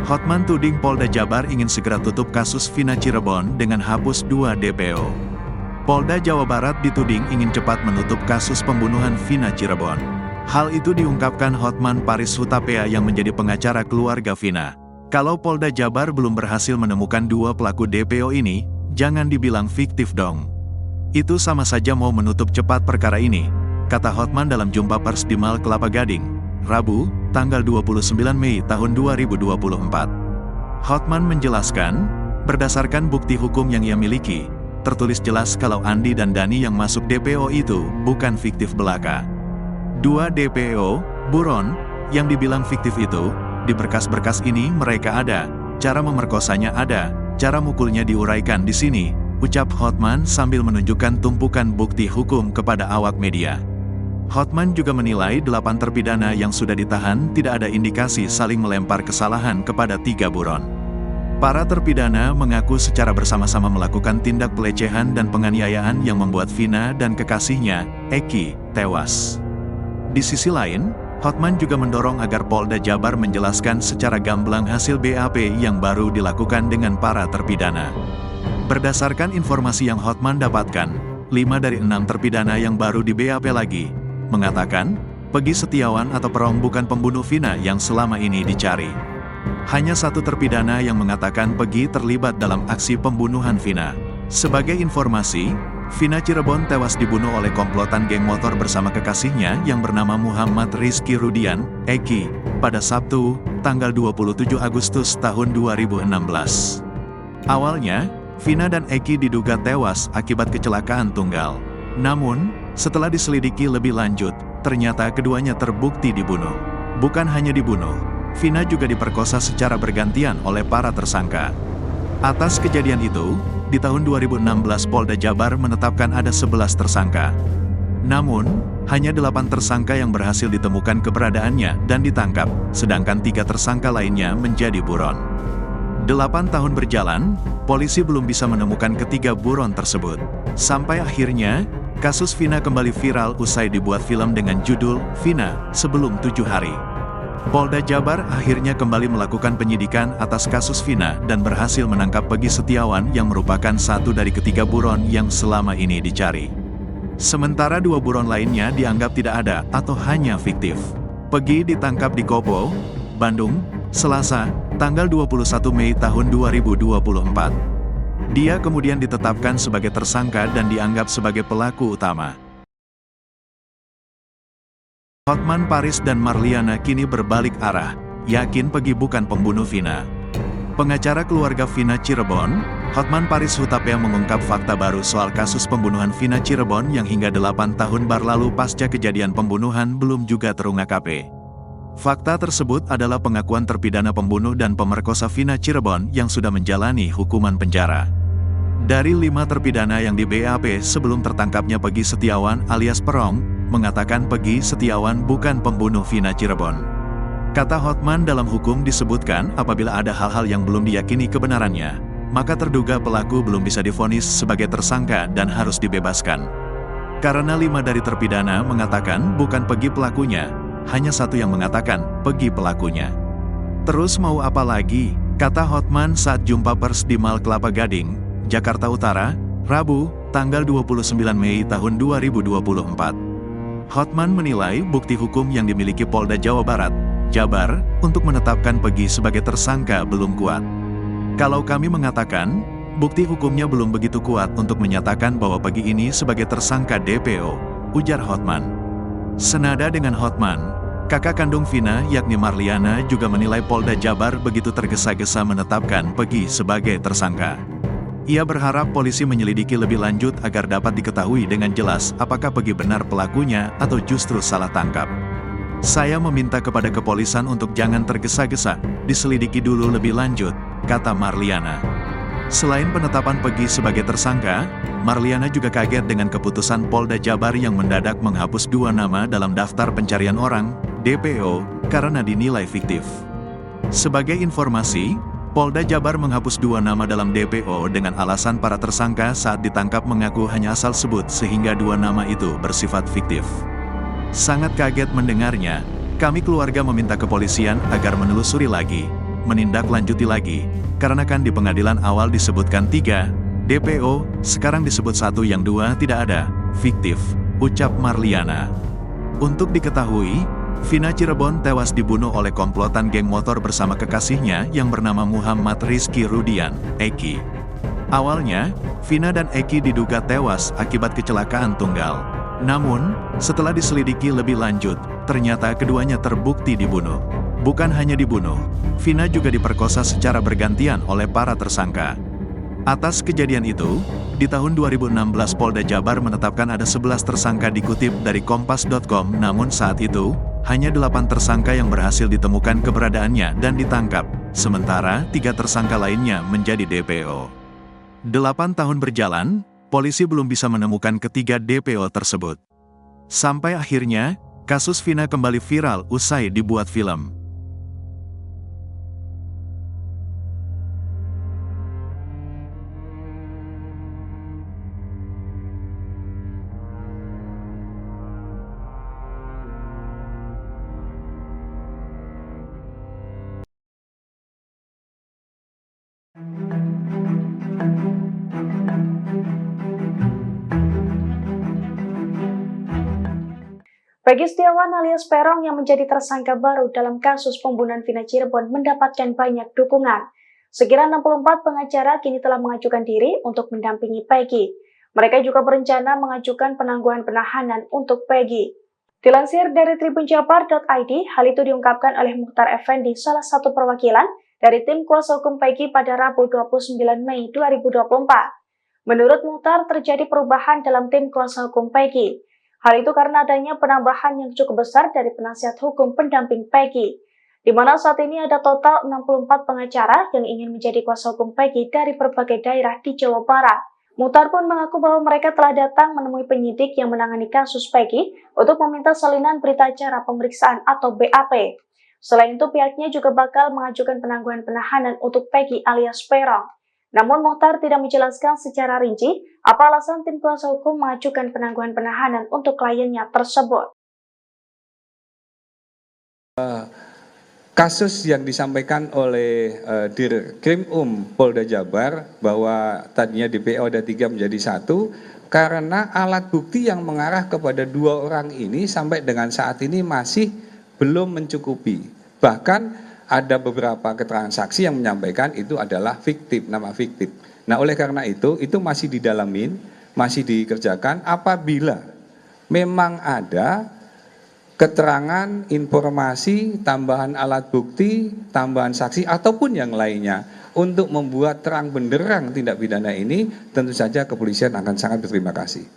Hotman tuding Polda Jabar ingin segera tutup kasus Vina Cirebon dengan hapus 2 DPO. Polda Jawa Barat dituding ingin cepat menutup kasus pembunuhan Vina Cirebon. Hal itu diungkapkan Hotman Paris Hutapea yang menjadi pengacara keluarga Vina. Kalau Polda Jabar belum berhasil menemukan 2 pelaku DPO ini, jangan dibilang fiktif dong. Itu sama saja mau menutup cepat perkara ini, kata Hotman dalam jumpa pers di Mall Kelapa Gading, Rabu, tanggal 29 Mei tahun 2024. Hotman menjelaskan, berdasarkan bukti hukum yang ia miliki, tertulis jelas kalau Andi dan Dani yang masuk DPO itu bukan fiktif belaka. 2 DPO, buron, yang dibilang fiktif itu, di berkas-berkas ini mereka ada, cara memerkosanya ada, cara mukulnya diuraikan di sini, ucap Hotman sambil menunjukkan tumpukan bukti hukum kepada awak media. Hotman juga menilai 8 terpidana yang sudah ditahan tidak ada indikasi saling melempar kesalahan kepada 3 buron. Para terpidana mengaku secara bersama-sama melakukan tindak pelecehan dan penganiayaan yang membuat Vina dan kekasihnya, Eki, tewas. Di sisi lain, Hotman juga mendorong agar Polda Jabar menjelaskan secara gamblang hasil BAP yang baru dilakukan dengan para terpidana. Berdasarkan informasi yang Hotman dapatkan, 5 dari 6 terpidana yang baru di BAP lagi, mengatakan, Peggy Setiawan atau Perong bukan pembunuh Vina yang selama ini dicari. Hanya 1 terpidana yang mengatakan Peggy terlibat dalam aksi pembunuhan Vina. Sebagai informasi, Vina Cirebon tewas dibunuh oleh komplotan geng motor bersama kekasihnya yang bernama Muhammad Rizky Rudian, Eki, pada Sabtu, tanggal 27 Agustus tahun 2016. Awalnya, Vina dan Eki diduga tewas akibat kecelakaan tunggal. Namun, setelah diselidiki lebih lanjut, ternyata keduanya terbukti dibunuh. Bukan hanya dibunuh, Vina juga diperkosa secara bergantian oleh para tersangka. Atas kejadian itu, di tahun 2016 Polda Jabar menetapkan ada 11 tersangka. Namun, hanya 8 tersangka yang berhasil ditemukan keberadaannya dan ditangkap, sedangkan 3 tersangka lainnya menjadi buron. 8 tahun berjalan, polisi belum bisa menemukan ketiga buron tersebut. Sampai akhirnya, kasus Vina kembali viral usai dibuat film dengan judul Vina Sebelum 7 Hari. Polda Jabar akhirnya kembali melakukan penyidikan atas kasus Vina dan berhasil menangkap Peggy Setiawan yang merupakan satu dari ketiga buron yang selama ini dicari. Sementara 2 buron lainnya dianggap tidak ada atau hanya fiktif. Peggy ditangkap di Kopo, Bandung, Selasa, tanggal 21 Mei tahun 2024. Dia kemudian ditetapkan sebagai tersangka dan dianggap sebagai pelaku utama. Hotman Paris dan Marliana kini berbalik arah, yakin Peggy bukan pembunuh Vina. Pengacara keluarga Vina Cirebon, Hotman Paris Hutapea mengungkap fakta baru soal kasus pembunuhan Vina Cirebon yang hingga 8 tahun berlalu pasca kejadian pembunuhan belum juga terungkap. Fakta tersebut adalah pengakuan terpidana pembunuh dan pemerkosa Vina Cirebon yang sudah menjalani hukuman penjara. Dari 5 terpidana yang di BAP sebelum tertangkapnya Peggy Setiawan alias Perong, mengatakan Peggy Setiawan bukan pembunuh Vina Cirebon. Kata Hotman, dalam hukum disebutkan apabila ada hal-hal yang belum diyakini kebenarannya, maka terduga pelaku belum bisa divonis sebagai tersangka dan harus dibebaskan. Karena 5 dari terpidana mengatakan bukan Peggy pelakunya, hanya 1 yang mengatakan Peggy pelakunya. Terus mau apa lagi? Kata Hotman saat jumpa pers di Mall Kelapa Gading, Jakarta Utara, Rabu, tanggal 29 Mei tahun 2024. Hotman menilai bukti hukum yang dimiliki Polda Jawa Barat, Jabar, untuk menetapkan Peggy sebagai tersangka belum kuat. Kalau kami mengatakan, bukti hukumnya belum begitu kuat untuk menyatakan bahwa Peggy ini sebagai tersangka DPO, ujar Hotman. Senada dengan Hotman, kakak kandung Vina yakni Marliana juga menilai Polda Jabar begitu tergesa-gesa menetapkan Peggy sebagai tersangka. Ia berharap polisi menyelidiki lebih lanjut agar dapat diketahui dengan jelas apakah Peggy benar pelakunya atau justru salah tangkap. Saya meminta kepada kepolisian untuk jangan tergesa-gesa, diselidiki dulu lebih lanjut, kata Marliana. Selain penetapan Peggy sebagai tersangka, Marliana juga kaget dengan keputusan Polda Jabar yang mendadak menghapus 2 nama dalam daftar pencarian orang, DPO, karena dinilai fiktif. Sebagai informasi, Polda Jabar menghapus 2 nama dalam DPO dengan alasan para tersangka saat ditangkap mengaku hanya asal sebut sehingga 2 nama itu bersifat fiktif. Sangat kaget mendengarnya, kami keluarga meminta kepolisian agar menelusuri lagi, menindaklanjuti lagi, karena kan di pengadilan awal disebutkan 3 DPO, sekarang disebut 1 yang 2 tidak ada, fiktif, ucap Marliana. Untuk diketahui, Vina Cirebon tewas dibunuh oleh komplotan geng motor bersama kekasihnya yang bernama Muhammad Rizky Rudian, Eki. Awalnya, Vina dan Eki diduga tewas akibat kecelakaan tunggal. Namun, setelah diselidiki lebih lanjut, ternyata keduanya terbukti dibunuh. Bukan hanya dibunuh, Vina juga diperkosa secara bergantian oleh para tersangka. Atas kejadian itu, di tahun 2016 Polda Jabar menetapkan ada 11 tersangka dikutip dari kompas.com, namun saat itu, hanya 8 tersangka yang berhasil ditemukan keberadaannya dan ditangkap, sementara 3 tersangka lainnya menjadi DPO. 8 tahun berjalan, polisi belum bisa menemukan ketiga DPO tersebut. Sampai akhirnya, kasus Vina kembali viral usai dibuat film. Peggy Setiawan alias Peron yang menjadi tersangka baru dalam kasus pembunuhan Vina Cirebon mendapatkan banyak dukungan. Sekira 64 pengacara kini telah mengajukan diri untuk mendampingi Peggy. Mereka juga berencana mengajukan penangguhan penahanan untuk Peggy. Dilansir dari tribunjabar.id, hal itu diungkapkan oleh Mukhtar Effendi, salah satu perwakilan dari tim kuasa hukum Peggy pada Rabu 29 Mei 2024. Menurut Mukhtar, terjadi perubahan dalam tim kuasa hukum Peggy. Hal itu karena adanya penambahan yang cukup besar dari penasihat hukum pendamping Peggy, di mana saat ini ada total 64 pengacara yang ingin menjadi kuasa hukum Peggy dari berbagai daerah di Jawa Barat. Mukhtar pun mengaku bahwa mereka telah datang menemui penyidik yang menangani kasus Peggy untuk meminta salinan berita acara pemeriksaan atau BAP. Selain itu, pihaknya juga bakal mengajukan penangguhan penahanan untuk Peggy alias Peron. Namun Mukhtar tidak menjelaskan secara rinci apa alasan tim kuasa hukum mengajukan penangguhan penahanan untuk kliennya tersebut. Kasus yang disampaikan oleh Dirkrim Polda Jabar bahwa tadinya DPO ada 3 menjadi 1 karena alat bukti yang mengarah kepada 2 orang ini sampai dengan saat ini masih belum mencukupi. Bahkan ada beberapa keterangan saksi yang menyampaikan itu adalah fiktif, nama fiktif. Nah, oleh karena itu masih didalamin, masih dikerjakan. Apabila memang ada keterangan, informasi, tambahan alat bukti, tambahan saksi, ataupun yang lainnya untuk membuat terang benderang tindak pidana ini, tentu saja kepolisian akan sangat berterima kasih.